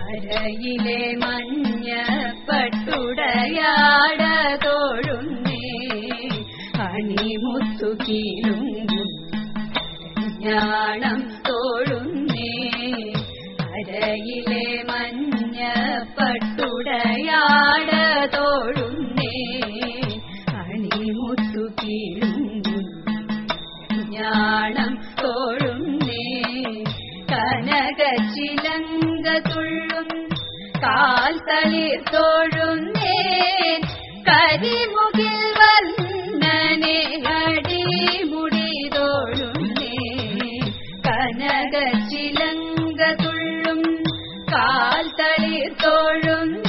അരയിലെ മഞ്ഞപ്പട്ടുടയാട തോഴുന്നേ അണിമുത്തു കീലുങ്കും ഞാണം തോഴുന്നേ അരയിലെ മഞ്ഞപ്പട്ടുടയാട തോഴുന്നേ അണിമുത്തു കീലുങ്കും ഞാണം തോഴുന്നേ കനകച്ചിലങ്ക തുള്ളും കാൽ തളിർ തോഴുന്നേ കരിമുകിൽ വന്നനെ അടിമുടി തോഴുന്നേ കനകച്ചിലങ്ക തുള്ളും കാൽ തളിർ തോഴുന്നേ